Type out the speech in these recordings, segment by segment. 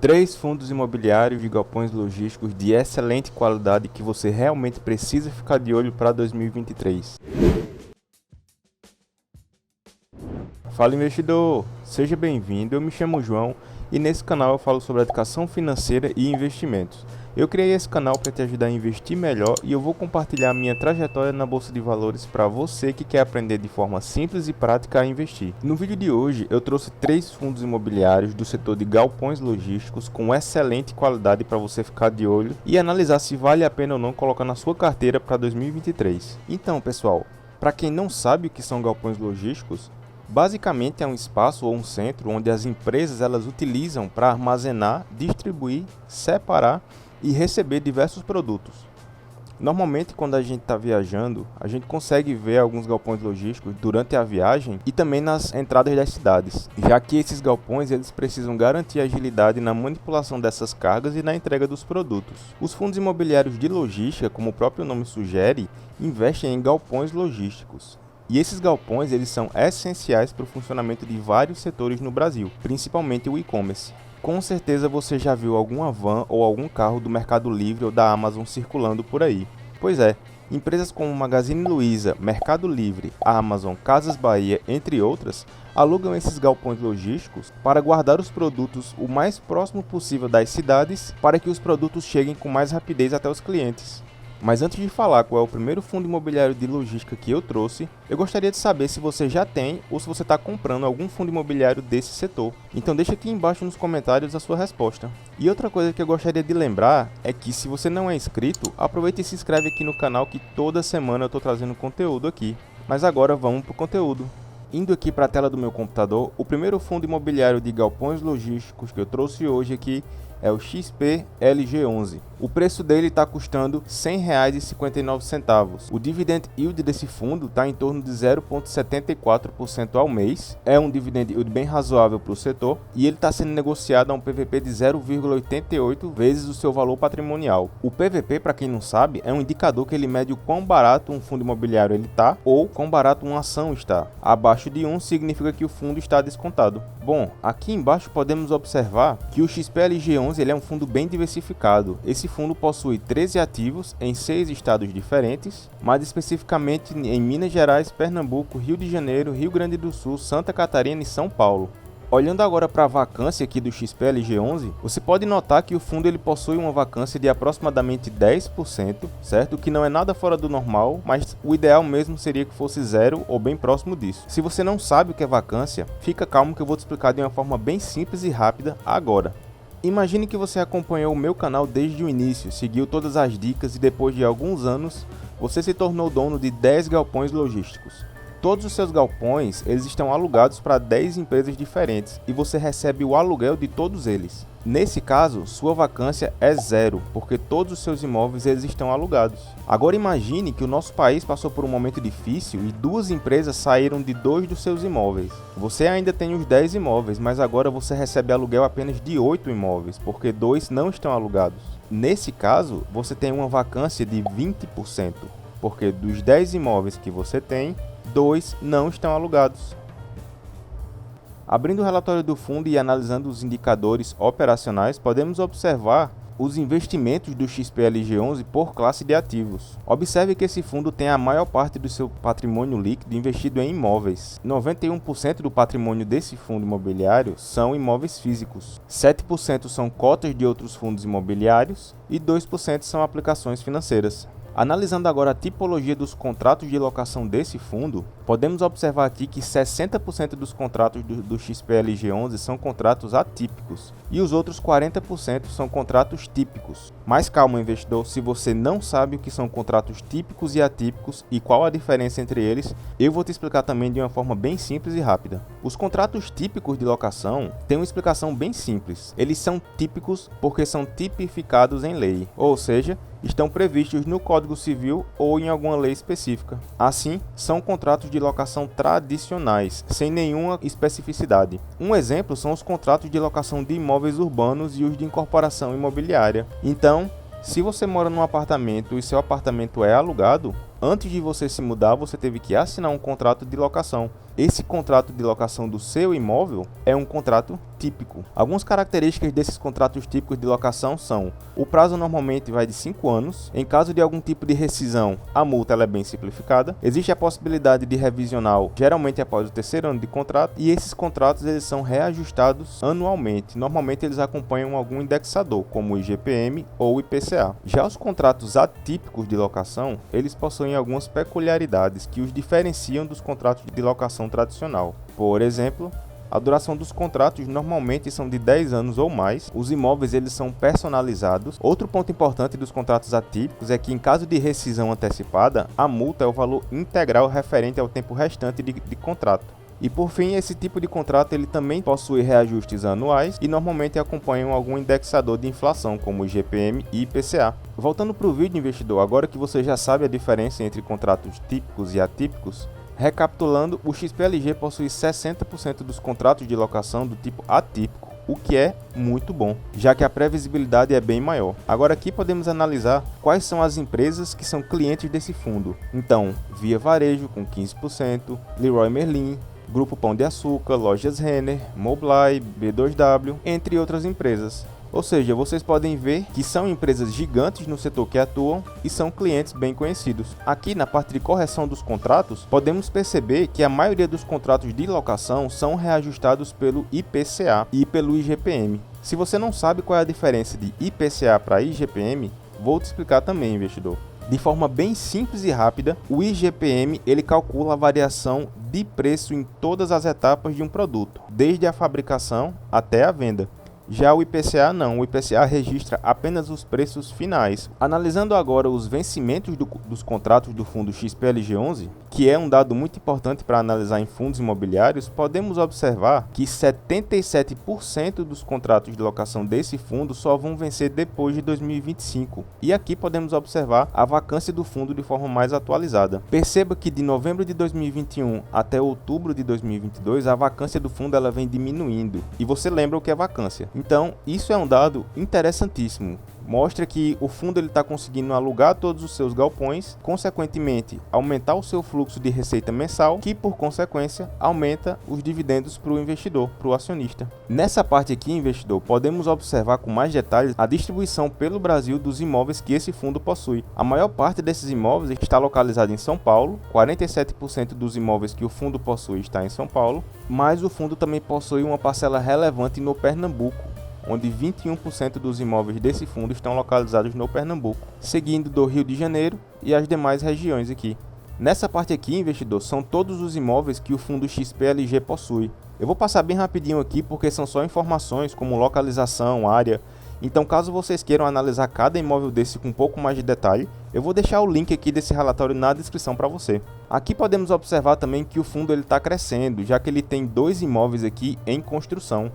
3 fundos imobiliários de galpões logísticos de excelente qualidade que você realmente precisa ficar de olho para 2023. Fala investidor, seja bem-vindo, eu me chamo João e nesse canal eu falo sobre educação financeira e investimentos. Eu criei esse canal para te ajudar a investir melhor e eu vou compartilhar minha trajetória na Bolsa de Valores para você que quer aprender de forma simples e prática a investir. No vídeo de hoje eu trouxe 3 fundos imobiliários do setor de galpões logísticos com excelente qualidade para você ficar de olho e analisar se vale a pena ou não colocar na sua carteira para 2023. Então pessoal, para quem não sabe o que são galpões logísticos, basicamente é um espaço ou um centro onde as empresas elas utilizam para armazenar, distribuir, separar e receber diversos produtos. Normalmente quando a gente está viajando, a gente consegue ver alguns galpões logísticos durante a viagem e também nas entradas das cidades, já que esses galpões eles precisam garantir agilidade na manipulação dessas cargas e na entrega dos produtos. Os fundos imobiliários de logística, como o próprio nome sugere, investem em galpões logísticos. E esses galpões eles são essenciais para o funcionamento de vários setores no Brasil, principalmente o e-commerce. Com certeza você já viu alguma van ou algum carro do Mercado Livre ou da Amazon circulando por aí. Pois é, empresas como Magazine Luiza, Mercado Livre, Amazon, Casas Bahia, entre outras, alugam esses galpões logísticos para guardar os produtos o mais próximo possível das cidades para que os produtos cheguem com mais rapidez até os clientes. Mas antes de falar qual é o primeiro fundo imobiliário de logística que eu trouxe, eu gostaria de saber se você já tem ou se você está comprando algum fundo imobiliário desse setor. Então deixa aqui embaixo nos comentários a sua resposta. E outra coisa que eu gostaria de lembrar é que se você não é inscrito, aproveite e se inscreve aqui no canal que toda semana eu estou trazendo conteúdo aqui. Mas agora vamos para o conteúdo. Indo aqui para a tela do meu computador, o primeiro fundo imobiliário de galpões logísticos que eu trouxe hoje aqui é o XP-LG11. O preço dele está custando R$ 100,59. O dividend yield desse fundo está em torno de 0,74% ao mês. É um dividend yield bem razoável para o setor e ele está sendo negociado a um PVP de 0,88 vezes o seu valor patrimonial. O PVP, para quem não sabe, é um indicador que ele mede o quão barato um fundo imobiliário ele está ou quão barato uma ação está. Abaixo de 1 significa que o fundo está descontado. Bom, aqui embaixo podemos observar que o XP-LG11 ele é um fundo bem diversificado. Esse fundo possui 13 ativos em 6 estados diferentes, mais especificamente em Minas Gerais, Pernambuco, Rio de Janeiro, Rio Grande do Sul, Santa Catarina e São Paulo. Olhando agora para a vacância aqui do XP-LG11, você pode notar que o fundo ele possui uma vacância de aproximadamente 10%, certo? Que não é nada fora do normal, mas o ideal mesmo seria que fosse zero ou bem próximo disso. Se você não sabe o que é vacância, fica calmo que eu vou te explicar de uma forma bem simples e rápida agora. Imagine que você acompanhou o meu canal desde o início, seguiu todas as dicas e depois de alguns anos, você se tornou dono de 10 galpões logísticos. Todos os seus galpões eles estão alugados para 10 empresas diferentes e você recebe o aluguel de todos eles. Nesse caso, sua vacância é zero, porque todos os seus imóveis eles estão alugados. Agora imagine que o nosso país passou por um momento difícil e 2 empresas saíram de 2 dos seus imóveis. Você ainda tem os 10 imóveis, mas agora você recebe aluguel apenas de 8 imóveis, porque 2 não estão alugados. Nesse caso, você tem uma vacância de 20%, porque dos 10 imóveis que você tem, 2 não estão alugados. Abrindo o relatório do fundo e analisando os indicadores operacionais, podemos observar os investimentos do XP-LG11 por classe de ativos. Observe que esse fundo tem a maior parte do seu patrimônio líquido investido em imóveis. 91% do patrimônio desse fundo imobiliário são imóveis físicos, 7% são cotas de outros fundos imobiliários e 2% são aplicações financeiras. Analisando agora a tipologia dos contratos de locação desse fundo, podemos observar aqui que 60% dos contratos do XP-LG11 são contratos atípicos e os outros 40% são contratos típicos. Mas calma, investidor, se você não sabe o que são contratos típicos e atípicos e qual a diferença entre eles, eu vou te explicar também de uma forma bem simples e rápida. Os contratos típicos de locação têm uma explicação bem simples. Eles são típicos porque são tipificados em lei, ou seja, estão previstos no Código Civil ou em alguma lei específica. Assim, são contratos de locação tradicionais, sem nenhuma especificidade. Um exemplo são os contratos de locação de imóveis urbanos e os de incorporação imobiliária. Então, se você mora num apartamento e seu apartamento é alugado, antes de você se mudar, você teve que assinar um contrato de locação. Esse contrato de locação do seu imóvel é um contrato típico. Algumas características desses contratos típicos de locação são: o prazo normalmente vai de 5 anos, em caso de algum tipo de rescisão, a multa ela é bem simplificada, existe a possibilidade de revisional, geralmente após o terceiro ano de contrato, e esses contratos eles são reajustados anualmente, normalmente eles acompanham algum indexador, como o IGPM ou o IPCA. Já os contratos atípicos de locação, eles possuem algumas peculiaridades que os diferenciam dos contratos de locação tradicional. Por exemplo, a duração dos contratos normalmente são de 10 anos ou mais, os imóveis eles são personalizados. Outro ponto importante dos contratos atípicos é que em caso de rescisão antecipada, a multa é o valor integral referente ao tempo restante de contrato. E por fim, esse tipo de contrato ele também possui reajustes anuais e normalmente acompanham algum indexador de inflação, como o IGPM e IPCA. Voltando para o vídeo, investidor, agora que você já sabe a diferença entre contratos típicos e atípicos, recapitulando, o XPLG possui 60% dos contratos de locação do tipo atípico, o que é muito bom, já que a previsibilidade é bem maior. Agora aqui podemos analisar quais são as empresas que são clientes desse fundo. Então, Via Varejo com 15%, Leroy Merlin, Grupo Pão de Açúcar, Lojas Renner, Moblai, B2W, entre outras empresas. Ou seja, vocês podem ver que são empresas gigantes no setor que atuam e são clientes bem conhecidos. Aqui na parte de correção dos contratos, podemos perceber que a maioria dos contratos de locação são reajustados pelo IPCA e pelo IGPM. Se você não sabe qual é a diferença de IPCA para IGPM, vou te explicar também, investidor. De forma bem simples e rápida, o IGPM ele calcula a variação de preço em todas as etapas de um produto, desde a fabricação até a venda. Já o IPCA não, o IPCA registra apenas os preços finais. Analisando agora os vencimentos dos contratos do fundo XPLG11, que é um dado muito importante para analisar em fundos imobiliários, podemos observar que 77% dos contratos de locação desse fundo só vão vencer depois de 2025. E aqui podemos observar a vacância do fundo de forma mais atualizada. Perceba que de novembro de 2021 até outubro de 2022, a vacância do fundo ela vem diminuindo. E você lembra o que é vacância? Então, isso é um dado interessantíssimo. Mostra que o fundo está conseguindo alugar todos os seus galpões, consequentemente, aumentar o seu fluxo de receita mensal, que por consequência aumenta os dividendos para o investidor, para o acionista. Nessa parte aqui, investidor, podemos observar com mais detalhes a distribuição pelo Brasil dos imóveis que esse fundo possui. A maior parte desses imóveis está localizada em São Paulo, 47% dos imóveis que o fundo possui está em São Paulo, mas o fundo também possui uma parcela relevante no Pernambuco, onde 21% dos imóveis desse fundo estão localizados no Pernambuco, seguindo do Rio de Janeiro e as demais regiões aqui. Nessa parte aqui, investidor, são todos os imóveis que o fundo XPLG possui. Eu vou passar bem rapidinho aqui porque são só informações como localização, área. Então, caso vocês queiram analisar cada imóvel desse com um pouco mais de detalhe, eu vou deixar o link aqui desse relatório na descrição para você. Aqui podemos observar também que o fundo está crescendo, já que ele tem 2 imóveis aqui em construção.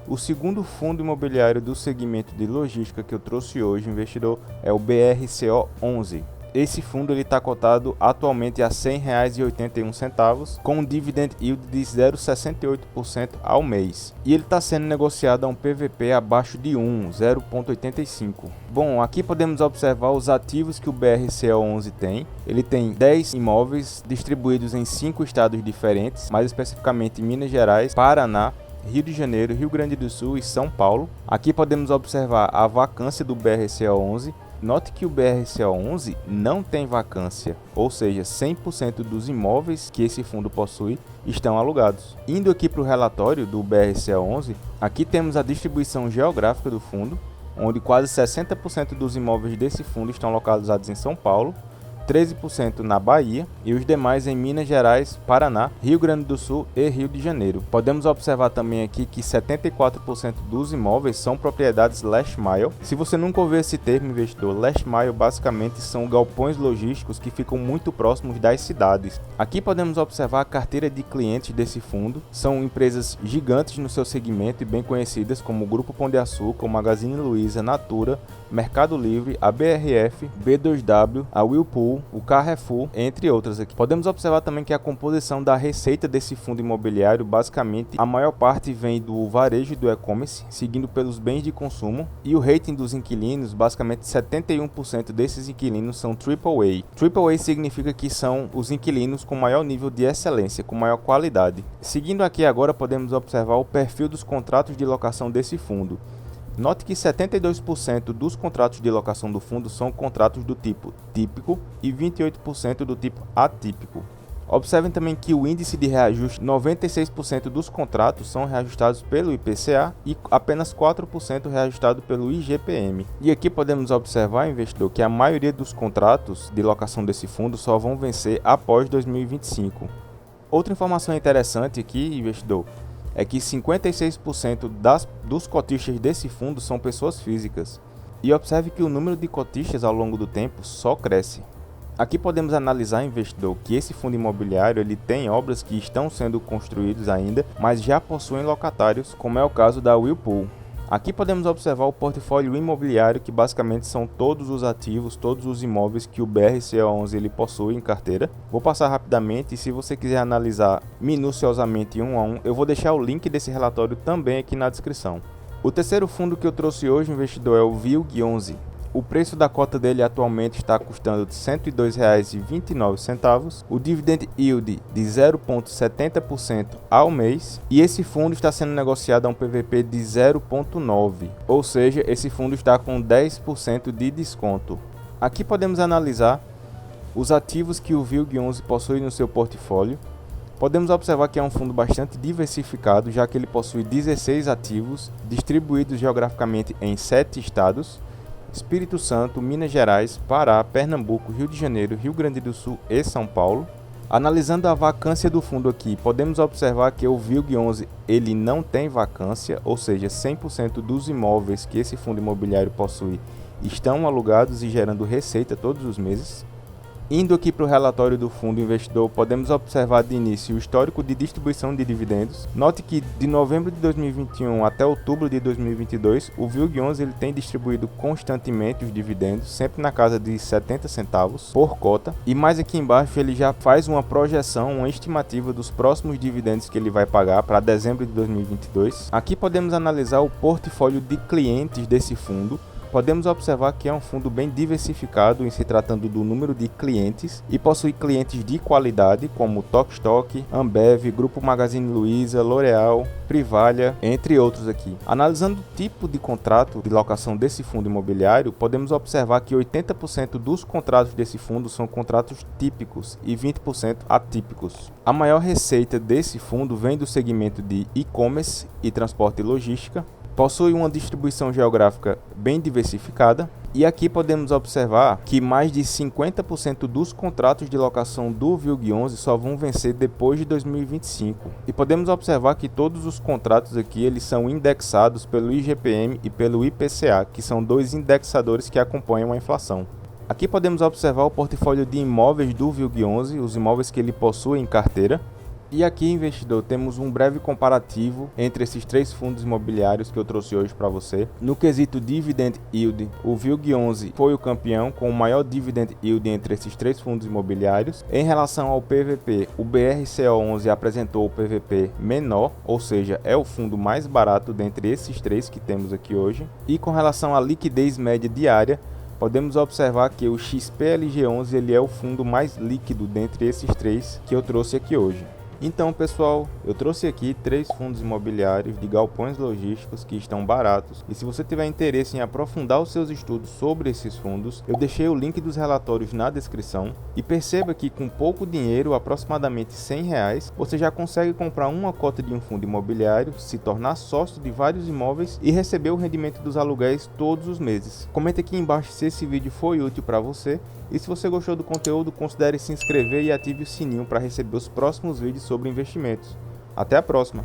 O segundo fundo imobiliário do segmento de logística que eu trouxe hoje, investidor, é o BRCO11. Esse fundo está cotado atualmente a R$ 100,81, com um dividend yield de 0,68% ao mês. E ele está sendo negociado a um PVP abaixo de 1, 0,85. Bom, aqui podemos observar os ativos que o BRCO11 tem. Ele tem 10 imóveis distribuídos em 5 estados diferentes, mais especificamente em Minas Gerais, Paraná, Rio de Janeiro, Rio Grande do Sul e São Paulo. Aqui podemos observar a vacância do BRCO11. Note que o BRCO11 não tem vacância, ou seja, 100% dos imóveis que esse fundo possui estão alugados. Indo aqui para o relatório do BRCO11, aqui temos a distribuição geográfica do fundo, onde quase 60% dos imóveis desse fundo estão localizados em São Paulo, 13% na Bahia e os demais em Minas Gerais, Paraná, Rio Grande do Sul e Rio de Janeiro. Podemos observar também aqui que 74% dos imóveis são propriedades last mile. Se você nunca ouviu esse termo, investidor, last mile basicamente são galpões logísticos que ficam muito próximos das cidades. Aqui podemos observar a carteira de clientes desse fundo. São empresas gigantes no seu segmento e bem conhecidas como o Grupo Pão de Açúcar, o Magazine Luiza, Natura, Mercado Livre, a BRF, B2W, a Whirlpool, Whirlpool, o Carrefour, entre outras aqui. Podemos observar também que a composição da receita desse fundo imobiliário, basicamente, a maior parte vem do varejo e do e-commerce, seguindo pelos bens de consumo, e o rating dos inquilinos, basicamente 71% desses inquilinos são AAA. AAA significa que são os inquilinos com maior nível de excelência, com maior qualidade. Seguindo aqui agora, podemos observar o perfil dos contratos de locação desse fundo. Note que 72% dos contratos de locação do fundo são contratos do tipo típico e 28% do tipo atípico. Observem também que o índice de reajuste, 96% dos contratos são reajustados pelo IPCA e apenas 4% reajustado pelo IGPM. E aqui podemos observar, investidor, que a maioria dos contratos de locação desse fundo só vão vencer após 2025. Outra informação interessante aqui, investidor, é que 56% dos cotistas desse fundo são pessoas físicas. E observe que o número de cotistas ao longo do tempo só cresce. Aqui podemos analisar, investidor, que esse fundo imobiliário ele tem obras que estão sendo construídas ainda, mas já possuem locatários, como é o caso da Whirlpool. Aqui podemos observar o portfólio imobiliário, que basicamente são todos os ativos, todos os imóveis que o BRCO11 ele possui em carteira. Vou passar rapidamente e se você quiser analisar minuciosamente um a um, eu vou deixar o link desse relatório também aqui na descrição. O terceiro fundo que eu trouxe hoje, investidor, é o VILG11. O preço da cota dele atualmente está custando R$ 102,29, o dividend yield de 0,70% ao mês e esse fundo está sendo negociado a um PVP de 0,9, ou seja, esse fundo está com 10% de desconto. Aqui podemos analisar os ativos que o VILG11 possui no seu portfólio. Podemos observar que é um fundo bastante diversificado, já que ele possui 16 ativos distribuídos geograficamente em 7 estados. Espírito Santo, Minas Gerais, Pará, Pernambuco, Rio de Janeiro, Rio Grande do Sul e São Paulo. Analisando a vacância do fundo aqui, podemos observar que o VILG11 ele não tem vacância, ou seja, 100% dos imóveis que esse fundo imobiliário possui estão alugados e gerando receita todos os meses. Indo aqui para o relatório do fundo investidor, podemos observar de início o histórico de distribuição de dividendos. Note que de novembro de 2021 até outubro de 2022, o VILG11 ele tem distribuído constantemente os dividendos, sempre na casa de 70 centavos por cota. E mais aqui embaixo ele já faz uma projeção, uma estimativa dos próximos dividendos que ele vai pagar para dezembro de 2022. Aqui podemos analisar o portfólio de clientes desse fundo. Podemos observar que é um fundo bem diversificado em se tratando do número de clientes e possui clientes de qualidade como Tok-Tok, Ambev, Grupo Magazine Luiza, L'Oréal, Privalha, entre outros aqui. Analisando o tipo de contrato de locação desse fundo imobiliário, podemos observar que 80% dos contratos desse fundo são contratos típicos e 20% atípicos. A maior receita desse fundo vem do segmento de e-commerce e transporte e logística. Possui uma distribuição geográfica bem diversificada e aqui podemos observar que mais de 50% dos contratos de locação do VILG11 só vão vencer depois de 2025. E podemos observar que todos os contratos aqui eles são indexados pelo IGPM e pelo IPCA, que são dois indexadores que acompanham a inflação. Aqui podemos observar o portfólio de imóveis do VILG11, os imóveis que ele possui em carteira. E aqui, investidor, temos um breve comparativo entre esses três fundos imobiliários que eu trouxe hoje para você. No quesito Dividend Yield, o VILG11 foi o campeão com o maior Dividend Yield entre esses três fundos imobiliários. Em relação ao PVP, o BRCO11 apresentou o PVP menor, ou seja, é o fundo mais barato dentre esses três que temos aqui hoje. E com relação à liquidez média diária, podemos observar que o XPLG11 ele é o fundo mais líquido dentre esses três que eu trouxe aqui hoje. Então, pessoal, eu trouxe aqui 3 fundos imobiliários de galpões logísticos que estão baratos. E se você tiver interesse em aprofundar os seus estudos sobre esses fundos, eu deixei o link dos relatórios na descrição. E perceba que com pouco dinheiro, aproximadamente R$100, você já consegue comprar uma cota de um fundo imobiliário, se tornar sócio de vários imóveis e receber o rendimento dos aluguéis todos os meses. Comente aqui embaixo se esse vídeo foi útil para você. E se você gostou do conteúdo, considere se inscrever e ative o sininho para receber os próximos vídeos sobre investimentos. Até a próxima!